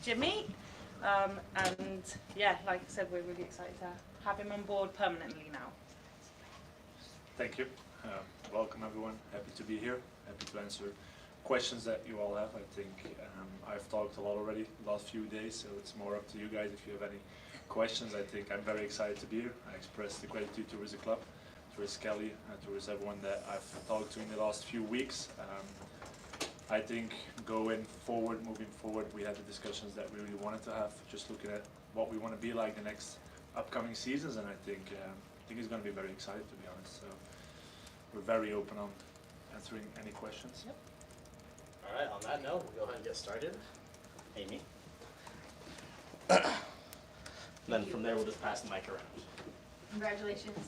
Jimmy. And yeah, like I said, we're really excited to have him on board permanently now. Thank you. Welcome everyone. Happy to be here. Happy to answer questions that you all have. I think I've talked a lot already the last few days, so it's more up to you guys if you have any questions. I think I'm very excited to be here. I express the gratitude towards the club, towards Kelly, towards everyone that I've talked to in the last few weeks. I think moving forward, we had the discussions that we really wanted to have, just looking at what we want to be like the next upcoming seasons, and I think it's going to be very exciting, to be honest. So we're very open on answering any questions. Yep. All right, on that note, we'll go ahead and get started. Amy. Then from there, we'll just pass the mic around. Congratulations.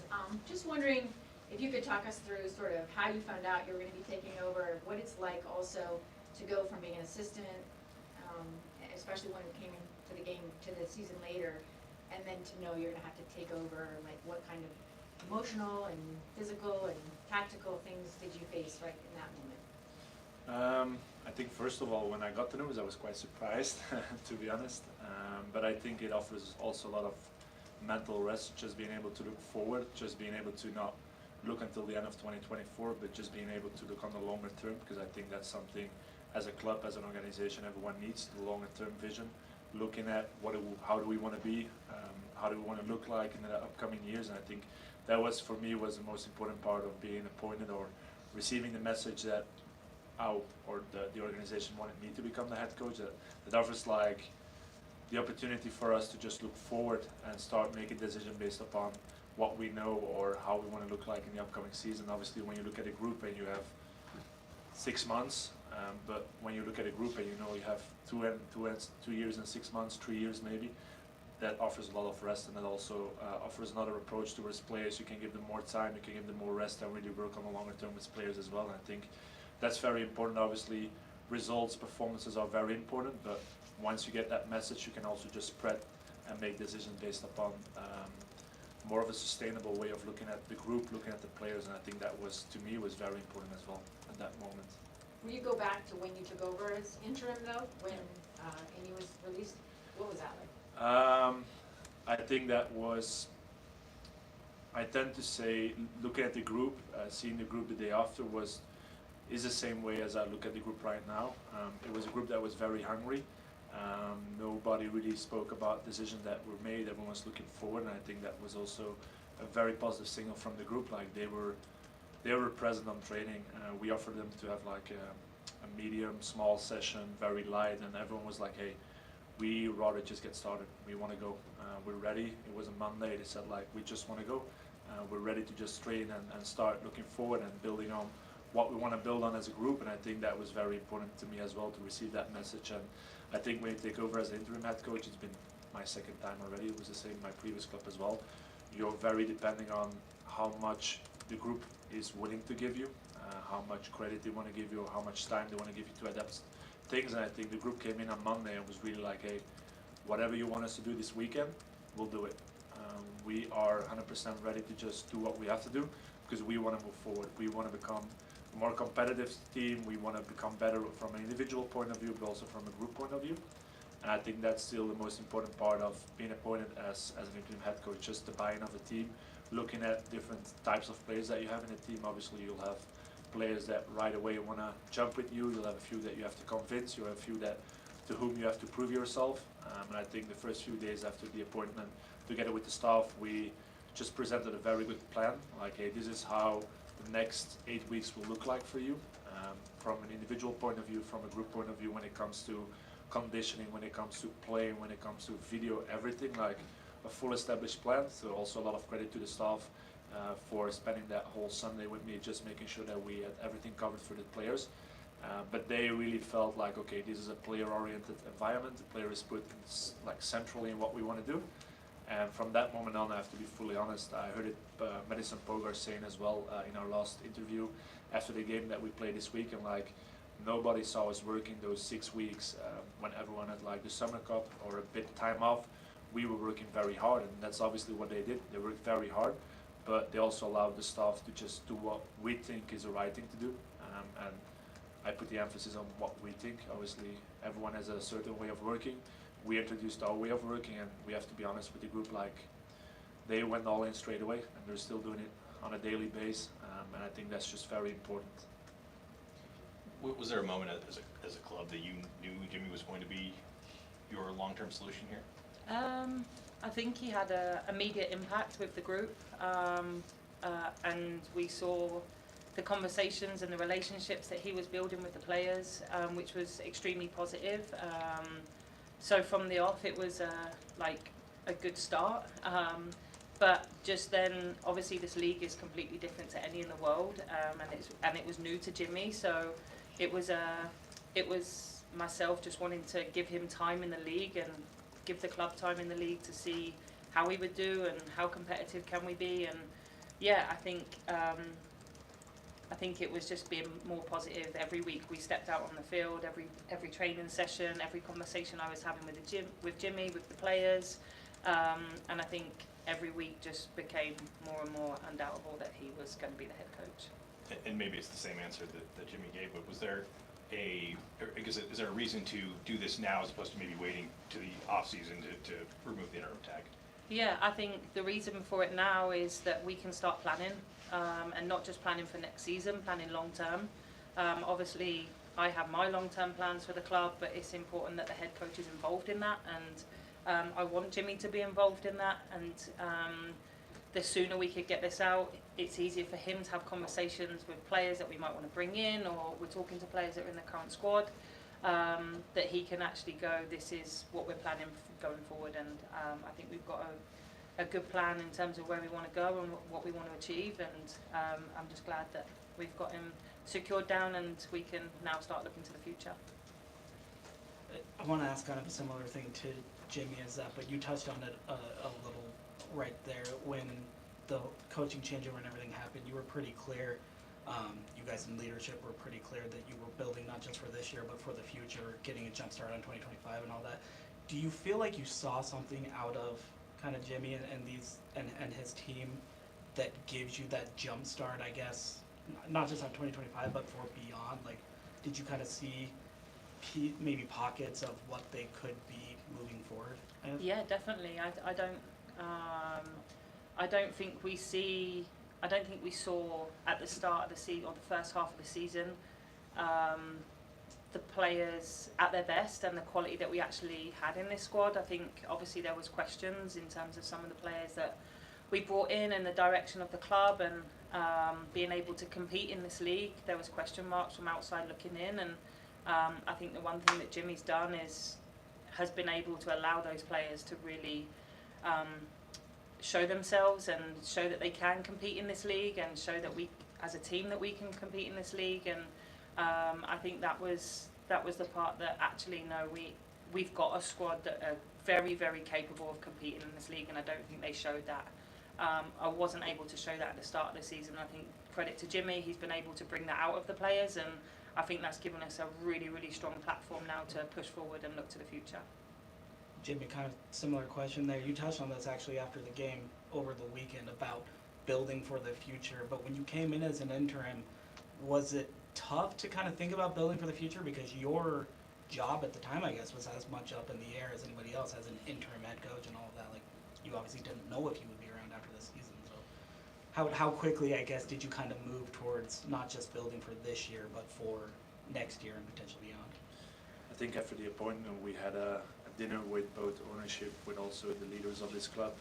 Just wondering if you could talk us through sort of how you found out you were going to be taking over, what it's like also to go from being an assistant, especially when it came into the game to the season later, and then to know you're going to have to take over, like what kind of emotional and physical and tactical things did you face right in that moment? I think first of all, when I got the news, I was quite surprised, to be honest. But I think it offers also a lot of mental rest, just being able to look forward, just being able to not look until the end of 2024, but just being able to look on the longer term, because I think that's something as a club, as an organization, everyone needs the longer term vision, looking at how do we want to be, how do we want to look like in the upcoming years. And I think that was, for me, was the most important part of being appointed or receiving the message that the organization wanted me to become the head coach, that offers like the opportunity for us to just look forward and start making decisions based upon what we know or how we want to look like in the upcoming season. Obviously, when you look at a group and you have 6 months, but when you look at a group and you know you have 2 years and 6 months, 3 years maybe, that offers a lot of rest, and that also offers another approach towards players. You can give them more time, you can give them more rest, and really work on the longer term with players as well. And I think that's very important. Obviously, results, performances are very important, but once you get that message, you can also just spread and make decisions based upon more of a sustainable way of looking at the group, looking at the players, and I think that was, to me, was very important as well at that moment. Will you go back to when you took over as interim though, when Amy was released? What was that like? I think that was, I tend to say, looking at the group, seeing the group the day after is the same way as I look at the group right now. It was a group that was very hungry. Nobody really spoke about decisions that were made. Everyone was looking forward, and I think that was also a very positive signal from the group. Like they were present on training. We offered them to have like a medium, small session, very light, and everyone was like, "Hey, we rather just get started. We want to go. We're ready." It was a Monday. They said like, "We just want to go. We're ready to just train and start looking forward and building on what we want to build on as a group." And I think that was very important to me as well, to receive that message. And I think when you take over as an interim head coach, it's been my second time already. It was the same in my previous club as well. You're very depending on how much the group is willing to give you, how much credit they want to give you, or how much time they want to give you to adapt things. And I think the group came in on Monday and was really like, "Hey, whatever you want us to do this weekend, we'll do it. We are 100% ready to just do what we have to do, because we want to move forward. We want to become a more competitive team. We want to become better from an individual point of view, but also from a group point of view." And I think that's still the most important part of being appointed as an interim head coach, just the buy-in of the team, looking at different types of players that you have in the team. Obviously, you'll have players that right away want to jump with you. You'll have a few that you have to convince. You'll have a few to whom you have to prove yourself. And I think the first few days after the appointment, together with the staff, we just presented a very good plan. Like, "Hey, this is how the next 8 weeks will look like for you, from an individual point of view, from a group point of view, when it comes to conditioning, when it comes to playing, when it comes to video, everything, like a full established plan." So also a lot of credit to the staff for spending that whole Sunday with me, just making sure that we had everything covered for the players. But they really felt like, okay, this is a player-oriented environment. The player is put like centrally in what we want to do. And from that moment on, I have to be fully honest, I heard it Madison Pogar saying as well in our last interview after the game that we played this week, and like nobody saw us working those 6 weeks when everyone had like the summer cup or a bit time off. We were working very hard, and that's obviously what they did. They worked very hard, but they also allowed the staff to just do what we think is the right thing to do. And I put the emphasis on what we think. Obviously, everyone has a certain way of working. we introduced our way of working, and we have to be honest with the group, like, they went all in straight away, and they're still doing it on a daily basis, and I think that's just very important. Was there a moment as a club that you knew Jimmy was going to be your long-term solution here? I think he had an immediate impact with the group, and we saw the conversations and the relationships that he was building with the players, which was extremely positive. So from the off, it was like a good start. But just then, obviously, this league is completely different to any in the world, and it was new to Jimmy. So it was myself just wanting to give him time in the league and give the club time in the league to see how we would do and how competitive can we be. And yeah, I think it was just being more positive. Every week we stepped out on the field, every training session, every conversation I was having with Jimmy, with the players, and I think every week just became more and more undoubtable that he was going to be the head coach. And maybe it's the same answer that Jimmy gave, but was there is there a reason to do this now as opposed to maybe waiting to the off season to remove the interim tag? Yeah, I think the reason for it now is that we can start planning, and not just planning for next season, planning long term. Obviously, I have my long term plans for the club, but it's important that the head coach is involved in that, and I want Jimmy to be involved in that. And the sooner we could get this out, it's easier for him to have conversations with players that we might want to bring in, or we're talking to players that are in the current squad, that he can actually go, this is what we're planning going forward. And I think we've got a good plan in terms of where we want to go and what we want to achieve, and I'm just glad that we've got him secured down and we can now start looking to the future. I want to ask kind of a similar thing to Jimmy as that, but you touched on it a little right there. When the coaching changeover and everything happened, you were pretty clear, you guys in leadership were pretty clear that you were building not just for this year but for the future, getting a jump start on 2025 and all that. Do you feel like you saw something out of kind of Jimmy and his team that gives you that jump start, I guess, not just on 2025 but for beyond? Like, did you kind of see maybe pockets of what they could be moving forward? Yeah, definitely. I don't think we saw at the start of the season or the first half of the season the players at their best and the quality that we actually had in this squad. I think obviously there was questions in terms of some of the players that we brought in and the direction of the club, and being able to compete in this league. There was question marks from outside looking in, and I think the one thing that Jimmy's done has been able to allow those players to really show themselves and show that they can compete in this league, and show that we as a team that we can compete in this league. And I think that was the part that actually we've got a squad that are very, very capable of competing in this league, and I don't think they showed that. I wasn't able to show that at the start of the season. I think credit to Jimmy, he's been able to bring that out of the players, and I think that's given us a really, really strong platform now to push forward and look to the future. Jimmy, kind of similar question there. You touched on this actually after the game over the weekend about building for the future, but when you came in as an interim, was it tough to kind of think about building for the future, because your job at the time, I guess, was as much up in the air as anybody else as an interim head coach and all of that? Like, you obviously didn't know if you would be around after this season, so how quickly, I guess, did you kind of move towards not just building for this year but for next year and potentially beyond? I think after the appointment we had a dinner with both ownership, with also the leaders of this club,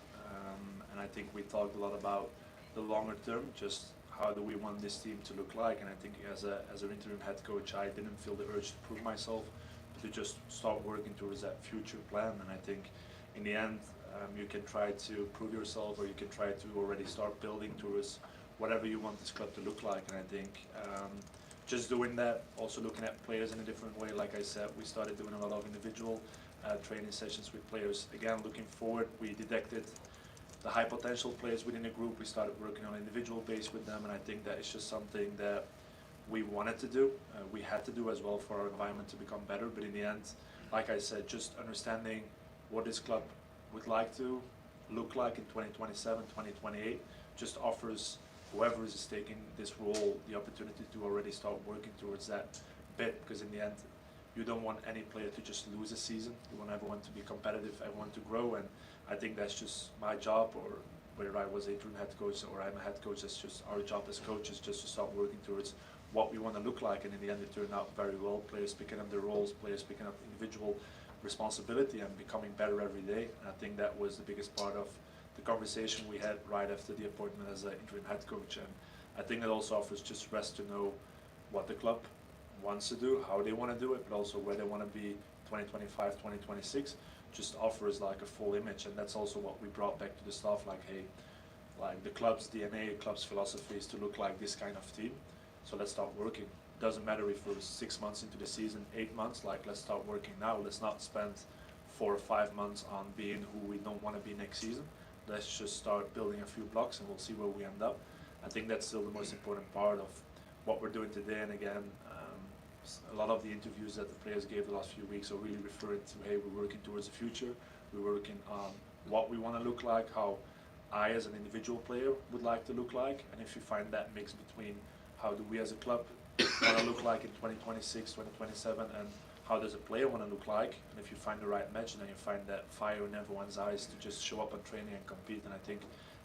and I think we talked a lot about the longer term, just how do we want this team to look like. And I think as an interim head coach, I didn't feel the urge to prove myself, but to just start working towards that future plan. And I think in the end, you can try to prove yourself, or you can try to already start building towards whatever you want this club to look like. And I think just doing that, also looking at players in a different way. Like I said, we started doing a lot of individual training sessions with players. Again, looking forward, we detected the high potential players within the group. We started working on an individual base with them, and I think that is just something that we wanted to do. We had to do as well for our environment to become better. But in the end, like I said, just understanding what this club would like to look like in 2027, 2028, just offers whoever is taking this role the opportunity to already start working towards that bit. Because in the end, you don't want any player to just lose a season. You want everyone to be competitive, everyone to grow, and I think that's just my job, or whether I was interim head coach or I'm a head coach, that's just our job as coaches, just to start working towards what we want to look like, and in the end it turned out very well. Players picking up their roles, players picking up individual responsibility and becoming better every day. And I think that was the biggest part of the conversation we had right after the appointment as an interim head coach. And I think it also offers just rest to know what the club wants to do, how they want to do it, but also where they want to be 2025, 2026. Just offers like a full image, and that's also what we brought back to the staff, like, hey, like the club's DNA, club's philosophy is to look like this kind of team, so let's start working. Doesn't matter if we're 6 months into the season, 8 months, like let's start working now. Let's not spend 4 or 5 months on being who we don't want to be next season. Let's just start building a few blocks and we'll see where we end up. I think that's still the most important part of what we're doing today. And again, a lot of the interviews that the players gave the last few weeks are really referring to, hey, we're working towards the future, we're working on what we want to look like, how I as an individual player would like to look like, and if you find that mix between how do we as a club want to look like in 2026, 2027, and how does a player want to look like, and if you find the right match, then you find that fire in everyone's eyes to just show up on training and compete. And I think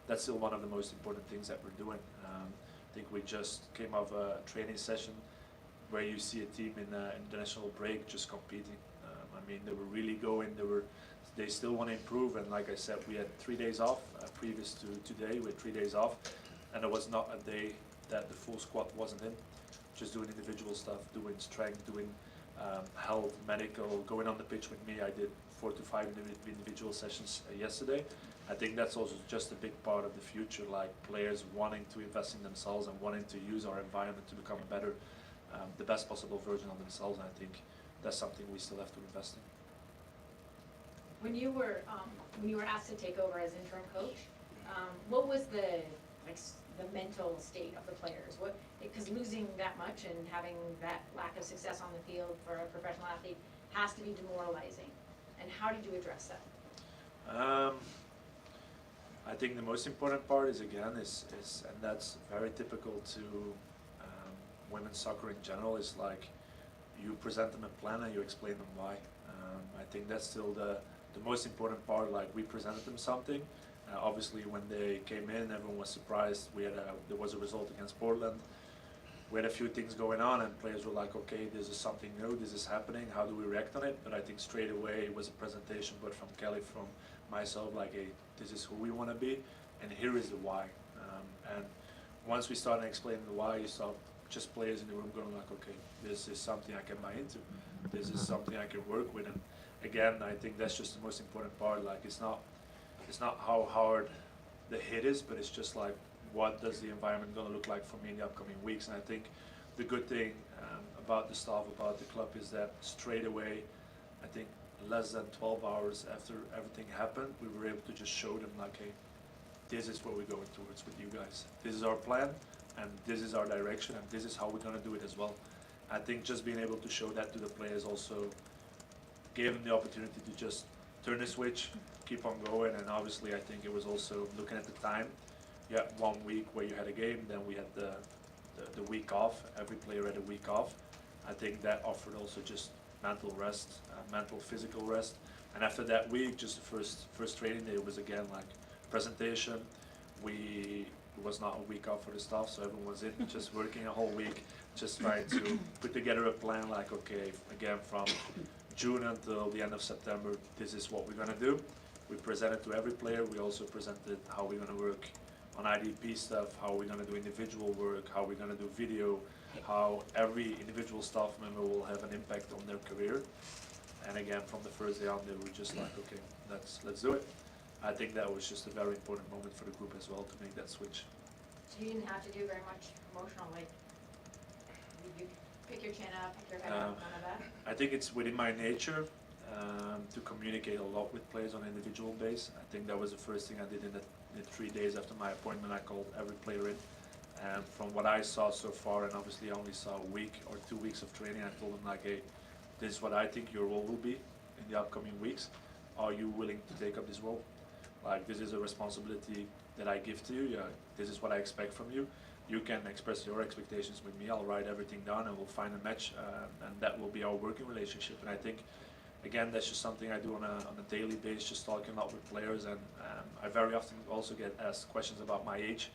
that's still one of the most important things that we're doing. I think we just came off a training session where you see a team in the international break just competing. I mean, they were really going, they still want to improve, and like I said, we had 3 days off, previous to today, we had 3 days off, and it was not a day that the full squad wasn't in, just doing individual stuff, doing strength, doing health, medical, going on the pitch with me. I did 4 to 5 individual sessions yesterday. I think that's also just a big part of the future, like players wanting to invest in themselves and wanting to use our environment to become better, the best possible version of themselves, and I think that's something we still have to invest in. When you were asked to take over as interim coach, what was the mental state of the players? Because losing that much and having that lack of success on the field for a professional athlete has to be demoralizing. And how did you address that? I think the most important part is and that's very typical to women's soccer in general, is like you present them a plan and you explain them why. I think that's still the most important part. Like, we presented them something. Obviously, when they came in, everyone was surprised. There was a result against Portland. We had a few things going on, and players were like, okay, this is something new, this is happening, how do we react on it? But I think straight away it was a presentation, but from Kelly, from myself, like, hey, this is who we want to be, and here is the why. And once we started explaining the why, you saw just players in the room going like, okay, this is something I can buy into, this is something I can work with. And again, I think that's just the most important part. Like, it's not how hard the hit is, but it's just like, what does the environment going to look like for me in the upcoming weeks? And I think the good thing about the staff, about the club, is that straight away, I think less than 12 hours after everything happened, we were able to just show them like, hey, this is what we're going towards with you guys. This is our plan, and this is our direction, and this is how we're going to do it as well. I think just being able to show that to the players also gave them the opportunity to just turn the switch, keep on going. And obviously I think it was also looking at the time. You had 1 week where you had a game, then we had the week off. Every player had a week off. I think that offered also just mental rest, mental, physical rest. And after that week, just the first training day was again like presentation. It was not a week off for the staff, so everyone was in just working a whole week, just trying to put together a plan like, okay, again, from June until the end of September, this is what we're going to do. We presented to every player. We also presented how we're going to work on IDP stuff, how we're going to do individual work, how we're going to do video, how every individual staff member will have an impact on their career. And again, from the first day on, they were just like, okay, let's do it. I think that was just a very important moment for the group as well, to make that switch. So you didn't have to do very much emotional, like, did you pick your chin up, pick your head up, none of that? I think it's within my nature to communicate a lot with players on an individual base. I think that was the first thing I did in the 3 days after my appointment. I called every player in, and from what I saw so far, and obviously I only saw a week or 2 weeks of training, I told them like, hey, this is what I think your role will be in the upcoming weeks. Are you willing to take up this role? Like, this is a responsibility that I give to you. Yeah, this is what I expect from you. you can express your expectations with me. I'll write everything down and we'll find a match, and that will be our working relationship. And I think, again, that's just something I do on a daily basis, just talking a lot with players. And I very often also get asked questions about my age.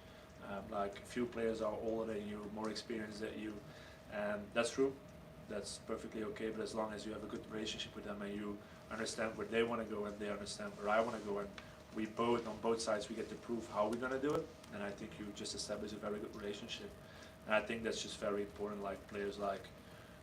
Like a few players are older than you, more experienced than you, and that's true. That's perfectly okay. But as long as you have a good relationship with them and you understand where they want to go and they understand where I want to go, and we both, on both sides, we get to prove how we're going to do it, and I think you just establish a very good relationship. And I think that's just very important. Like players like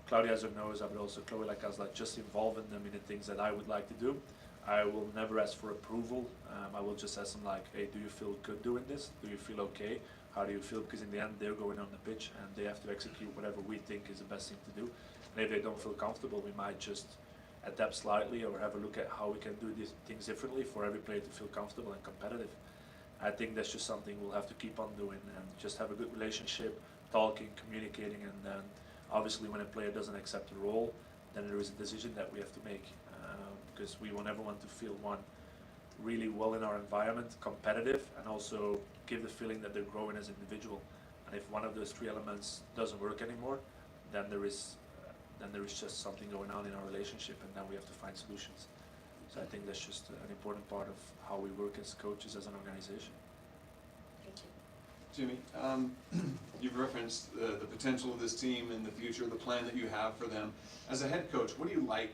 Claudia as knows, but also Chloe like us, like just involving them in the things that I would like to do. I will never ask for approval. I will just ask them like, hey, do you feel good doing this? Do you feel okay? How do you feel? Because in the end, they're going on the pitch and they have to execute whatever we think is the best thing to do. And if they don't feel comfortable, we might just adapt slightly or have a look at how we can do these things differently for every player to feel comfortable and competitive. I think that's just something we'll have to keep on doing and just have a good relationship, talking, communicating, and then obviously when a player doesn't accept the role, then there is a decision that we have to make, because we want everyone to feel really well in our environment, competitive, and also give the feeling that they're growing as an individual. And if one of those three elements doesn't work anymore, then there is just something going on in our relationship, and then we have to find solutions. So I think that's just an important part of how we work as coaches, as an organization. Thank you. Jimmy, you've referenced the potential of this team in the future, the plan that you have for them. As a head coach, what do you like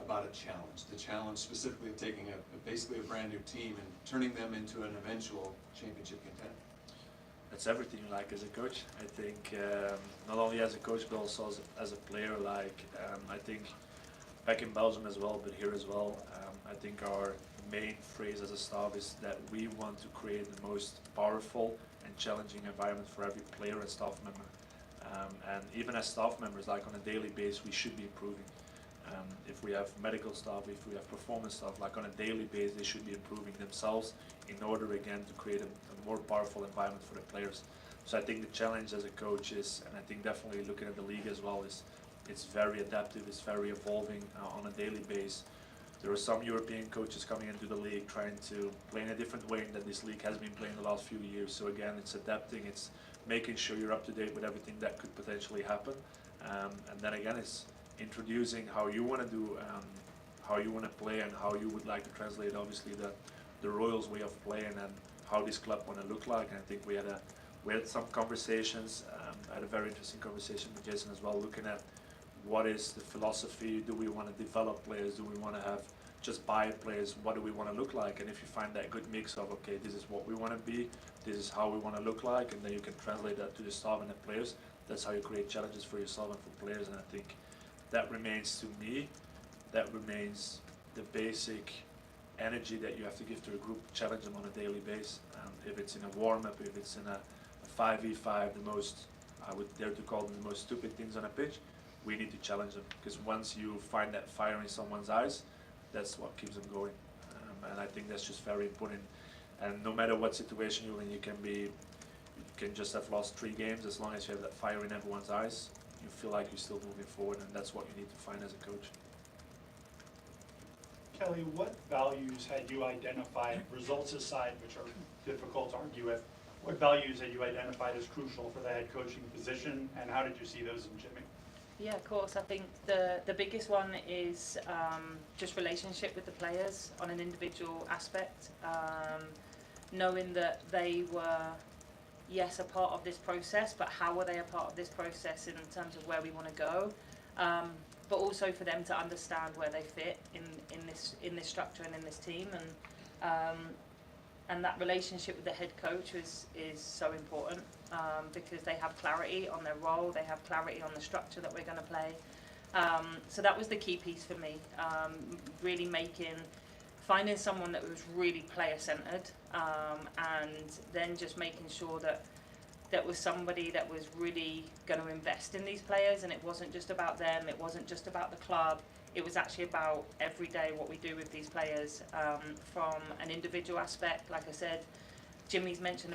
about a challenge? The challenge specifically of taking basically a brand new team and turning them into an eventual championship contender? That's everything you like as a coach. I think not only as a coach but also as a player. Like I think back in Belgium as well, but here as well, I think our main phrase as a staff is that we want to create the most powerful and challenging environment for every player and staff member. And even as staff members, like on a daily basis, we should be improving. If we have medical staff, if we have performance staff, like on a daily basis, they should be improving themselves in order again to create a more powerful environment for the players. So I think the challenge as a coach is, and I think definitely looking at the league as well, is it's very adaptive, it's very evolving on a daily basis. There are some European coaches coming into the league trying to play in a different way than this league has been playing the last few years. So again, it's adapting, it's making sure you're up to date with everything that could potentially happen. And then again, it's introducing how you want to do, how you want to play, and how you would like to translate obviously the Royals way of playing and how this club want to look like. And I think we had some conversations. I had a very interesting conversation with Jason as well, looking at what is the philosophy. Do we want to develop players? Do we want to have just buy players? What do we want to look like? And if you find that good mix of, okay, this is what we want to be, this is how we want to look like, and then you can translate that to the staff and the players, that's how you create challenges for yourself and for players. And I think that remains, to me, that remains the basic energy that you have to give to a group, challenge them on a daily basis. If it's in a warm-up, if it's in a 5v5, the most, I would dare to call them the most stupid things on a pitch, we need to challenge them, because once you find that fire in someone's eyes, that's what keeps them going. And I think that's just very important. And no matter what situation you're in, you can just have lost 3 games, as long as you have that fire in everyone's eyes, you feel like you're still moving forward, and that's what you need to find as a coach. Kelly, what values had you identified, results aside, which are difficult to argue with, what values had you identified as crucial for the head coaching position, and how did you see those in Jimmy? Yeah, of course. I think the biggest one is just relationship with the players on an individual aspect. Knowing that they were, yes, a part of this process, but how were they a part of this process in terms of where we want to go? But also for them to understand where they fit in this structure and in this team, and that relationship with the head coach is so important, because they have clarity on their role, they have clarity on the structure that we're going to play. So that was the key piece for me, really finding someone that was really player-centered, and then just making sure that was somebody that was really going to invest in these players, and it wasn't just about them, it wasn't just about the club, it was actually about every day what we do with these players, from an individual aspect. Like I said, Jimmy's mentioned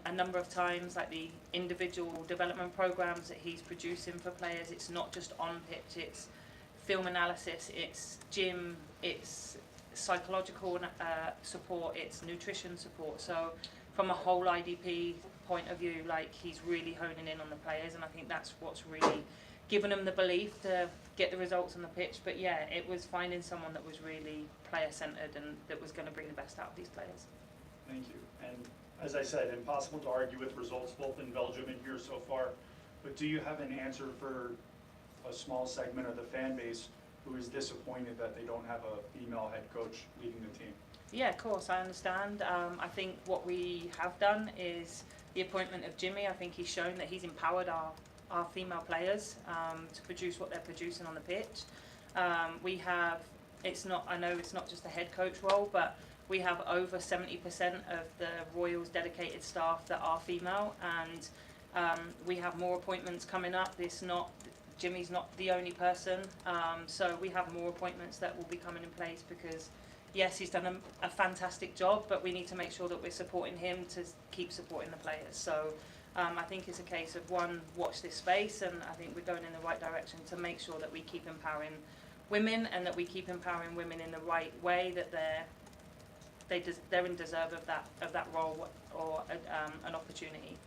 a number of times, like the individual development programs that he's producing for players. It's not just on pitch, it's film analysis, it's gym, it's psychological support, it's nutrition support. So from a whole IDP point of view, like he's really honing in on the players, and I think that's what's really given him the belief to get the results on the pitch. But yeah, it was finding someone that was really player-centred and that was going to bring the best out of these players. Thank you. And as I said, impossible to argue with results both in Belgium and here so far, but do you have an answer for a small segment of the fan base who is disappointed that they don't have a female head coach leading the team? Yeah, of course, I understand. I think what we have done is the appointment of Jimmy. I think he's shown that he's empowered our female players to produce what they're producing on the pitch. We have, I know it's not just a head coach role, but we have over 70% of the Royals dedicated staff that are female, and we have more appointments coming up. Jimmy's not the only person, so we have more appointments that will be coming in place because yes, he's done a fantastic job, but we need to make sure that we're supporting him to keep supporting the players. So I think it's a case of one, watch this space, and I think we're going in the right direction to make sure that we keep empowering women and that we keep empowering women in the right way, that they're in deserve of that role or an opportunity.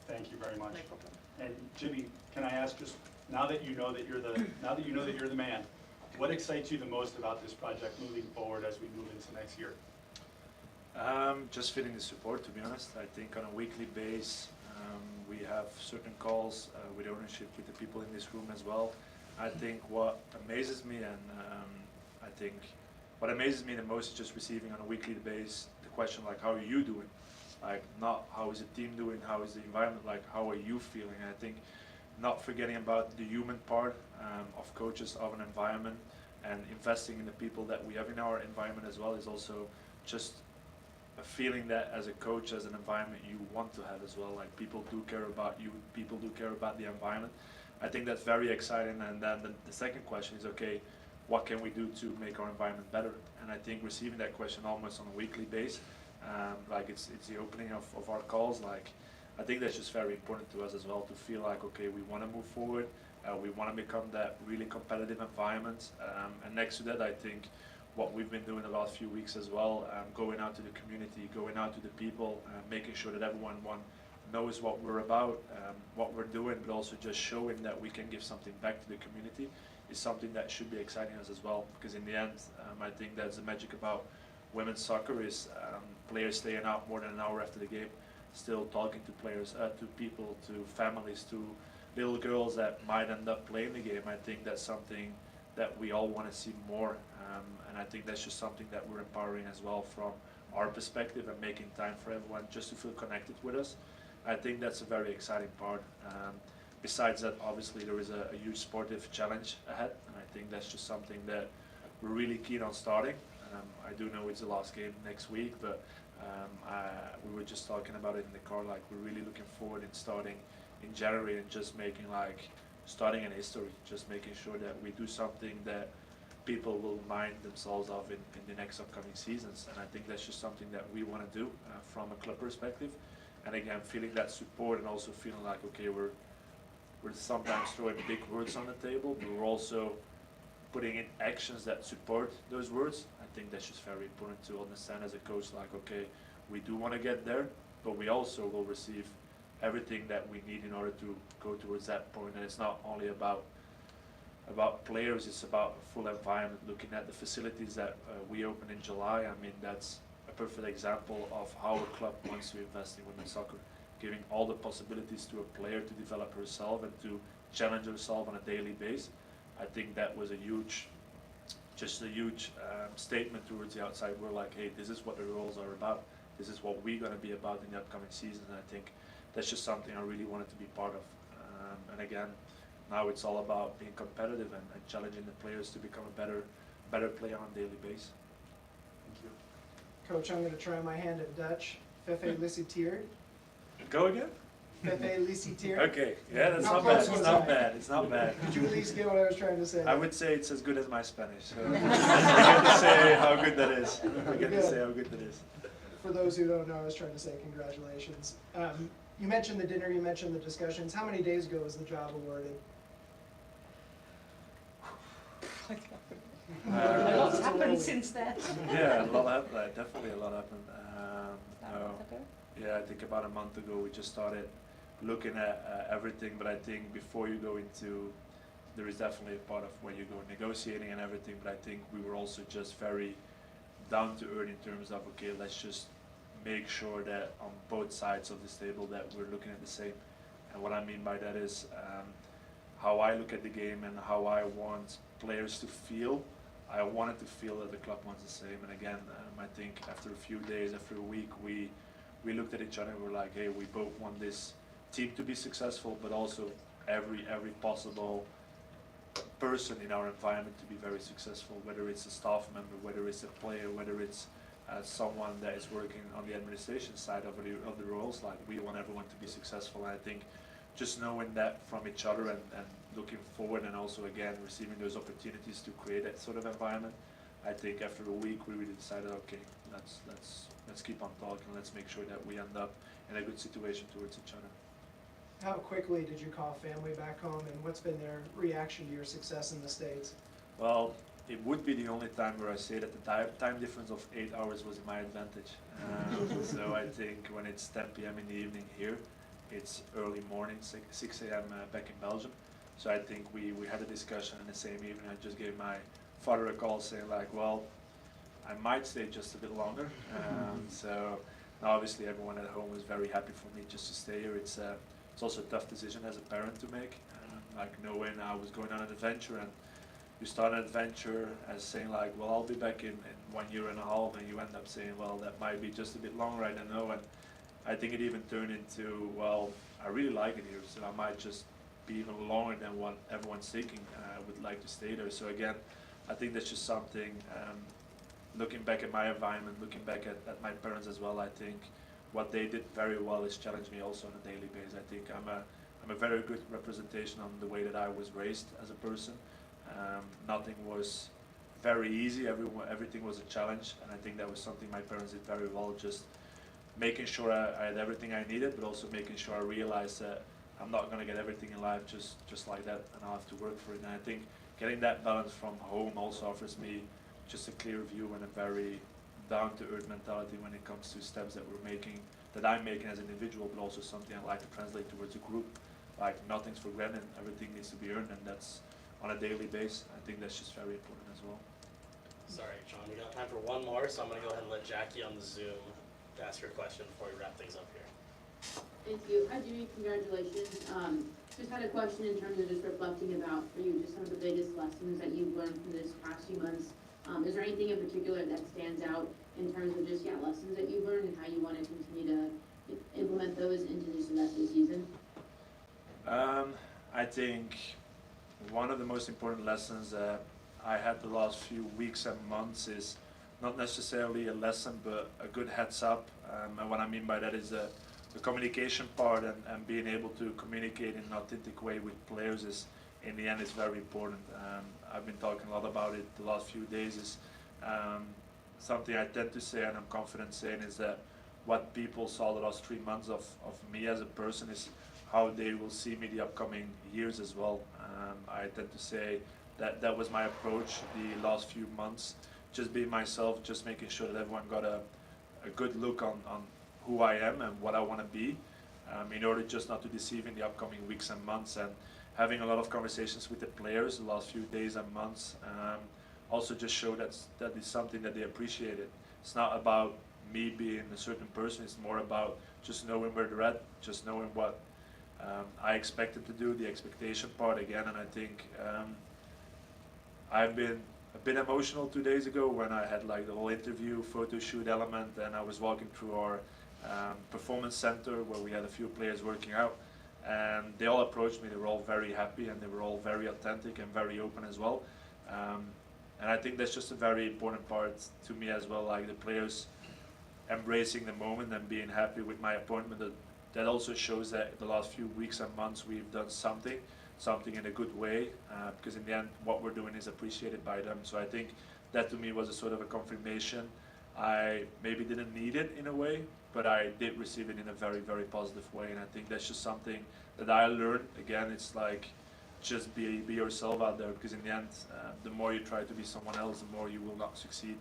Thank you very much. No problem. And Jimmy, can I ask, just now that you know that you're the man, what excites you the most about this project moving forward as we move into next year? Just feeling the support, to be honest. I think on a weekly basis, we have certain calls with ownership, with the people in this room as well. I think what amazes me, and I think what amazes me the most is just receiving on a weekly basis the question like, how are you doing? Like, not how is the team doing, how is the environment, like how are you feeling? I think not forgetting about the human part of coaches, of an environment, and investing in the people that we have in our environment as well is also just a feeling that as a coach, as an environment you want to have as well. Like, people do care about you, people do care about the environment. I think that's very exciting. And then the second question is, okay, what can we do to make our environment better? And I think receiving that question almost on a weekly basis, like it's the opening of our calls, like I think that's just very important to us as well, to feel like, okay, we want to move forward, we want to become that really competitive environment. And next to that, I think what we've been doing the last few weeks as well, going out to the community, going out to the people, making sure that everyone knows what we're about, what we're doing, but also just showing that we can give something back to the community is something that should be exciting us as well. Because in the end, I think that's the magic about women's soccer is players staying out more than an hour after the game, still talking to players, to people, to families, to little girls that might end up playing the game. I think that's something that we all want to see more, and I think that's just something that we're empowering as well from our perspective, and making time for everyone just to feel connected with us. I think that's a very exciting part. Besides that, obviously there is a huge sportive challenge ahead, and I think that's just something that we're really keen on starting. I do know it's the last game next week, but we were just talking about it in the car, like we're really looking forward in starting in January and just making starting an history, just making sure that we do something that people will remind themselves of in the next upcoming seasons. And I think that's just something that we want to do from a club perspective. And again, feeling that support and also feeling like, okay, we're sometimes throwing big words on the table, but we're also putting in actions that support those words. I think that's just very important to understand as a coach, like, okay, we do want to get there, but we also will receive everything that we need in order to go towards that point. And it's not only about players, it's about a full environment. Looking at the facilities that we opened in July, I mean, that's a perfect example of how a club wants to invest in women's soccer, giving all the possibilities to a player to develop herself and to challenge herself on a daily basis. I think that was a huge statement towards the outside world, like, hey, this is what the rules are about, this is what we're going to be about in the upcoming season. And I think that's just something I really wanted to be part of. And again, now it's all about being competitive and challenging the players to become a better player on a daily basis. Thank you. Coach, I'm going to try my hand at Dutch. Fefe Lissitier. Go again? Fefe Lissitier. Okay, yeah, that's Not not bad. close It's one not time. bad. It's not bad. Did you at least get what I was trying to say? I would say it's as good as my Spanish. So I get to say how good that is. I get to say how good that is. For those who don't know, I was trying to say congratulations. You mentioned the dinner, you mentioned the discussions. How many days ago was the job awarded? A lot's happened since then. Yeah, a lot happened. Definitely a lot happened. No. Yeah, I think about a month ago we just started looking at everything, but I think before you go into, there is definitely a part of when you go negotiating and everything, but I think we were also just very down to earth in terms of, okay, let's just make sure that on both sides of this table that we're looking at the same. And what I mean by that is how I look at the game and how I want players to feel. I wanted to feel that the club wants the same. And again, I think after a few days, after a week, we looked at each other and we're like, hey, we both want this team to be successful, but also every possible person in our environment to be very successful, whether it's a staff member, whether it's a player, whether it's someone that is working on the administration side of the roles. Like, we want everyone to be successful. And I think just knowing that from each other and looking forward, and also again receiving those opportunities to create that sort of environment, I think after a week we really decided, okay, let's keep on talking, let's make sure that we end up in a good situation towards each other. How quickly did you call family back home, and what's been their reaction to your success in the States? Well, it would be the only time where I say that the time difference of 8 hours was in my advantage. So I think when it's 10 p.m. in the evening here, it's early morning, 6 a.m. Back in Belgium. So I think we had a discussion in the same evening. I just gave my father a call saying like, well, I might stay just a bit longer. So now obviously everyone at home was very happy for me just to stay here. It's also a tough decision as a parent to make, like knowing I was going on an adventure, and you start an adventure as saying like, well, I'll be back in 1 year and a half, and you end up saying, well, that might be just a bit longer, I don't know. And I think it even turned into, well, I really like it here, so I might just be even longer than what everyone's thinking. I would like to stay there. So again, I think that's just something, looking back at my environment, looking back at my parents as well, I think what they did very well is challenge me also on a daily basis. I think I'm a very good representation on the way that I was raised as a person. Nothing was very easy, everything was a challenge, and I think that was something my parents did very well, just making sure I had everything I needed, but also making sure I realized that I'm not going to get everything in life just like that, and I'll have to work for it. And I think getting that balance from home also offers me just a clear view and a very down-to-earth mentality when it comes to steps that I'm making as an individual, but also something I like to translate towards a group. Like, nothing's for granted, everything needs to be earned, and that's on a daily basis. I think that's just very important as well. Sorry, John, we got time for one more, so I'm going to go ahead and let Jackie on the Zoom ask her question before we wrap things up here. Thank you. Hi, Jimmy. Congratulations. Just had a question in terms of just reflecting about, for you, just some of the biggest lessons that you've learned from this past few months. Is there anything in particular that stands out in terms of just, lessons that you've learned and how you want to continue to implement those into just the rest of the season? I think one of the most important lessons that I had the last few weeks and months is not necessarily a lesson, but a good heads up. And what I mean by that is the communication part, and being able to communicate in an authentic way with players is, in the end, is very important. I've been talking a lot about it the last few days. Is something I tend to say, and I'm confident saying, is that what people saw the last 3 months of me as a person is how they will see me the upcoming years as well. I tend to say that was my approach the last few months, just being myself, just making sure that everyone got a good look on who I am and what I want to be, in order just not to deceive in the upcoming weeks and months. And having a lot of conversations with the players the last few days and months also just show that is something that they appreciated. It's not about me being a certain person, it's more about just knowing where they're at, just knowing what I expected to do, the expectation part again. And I think I've been a bit emotional 2 days ago when I had like the whole interview photo shoot element, and I was walking through our performance center where we had a few players working out, and they all approached me. They were all very happy, and they were all very authentic and very open as well. And I think that's just a very important part to me as well, like the players embracing the moment and being happy with my appointment. That also shows that the last few weeks and months we've done something in a good way, because in the end what we're doing is appreciated by them. So I think that to me was a sort of a confirmation. I maybe didn't need it in a way, but I did receive it in a very, very positive way. And I think that's just something that I learned. Again, it's like, just be yourself out there, because in the end, the more you try to be someone else, the more you will not succeed.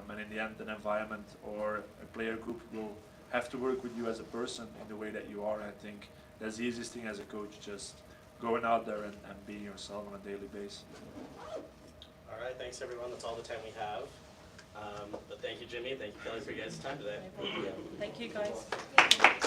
And in the end, an environment or a player group will have to work with you as a person in the way that you are. I think that's the easiest thing as a coach, just going out there and being yourself on a daily basis. All right, thanks everyone. That's all the time we have. But thank you, Jimmy. Thank you, Kelly, for your guys' time today. Thank you, guys.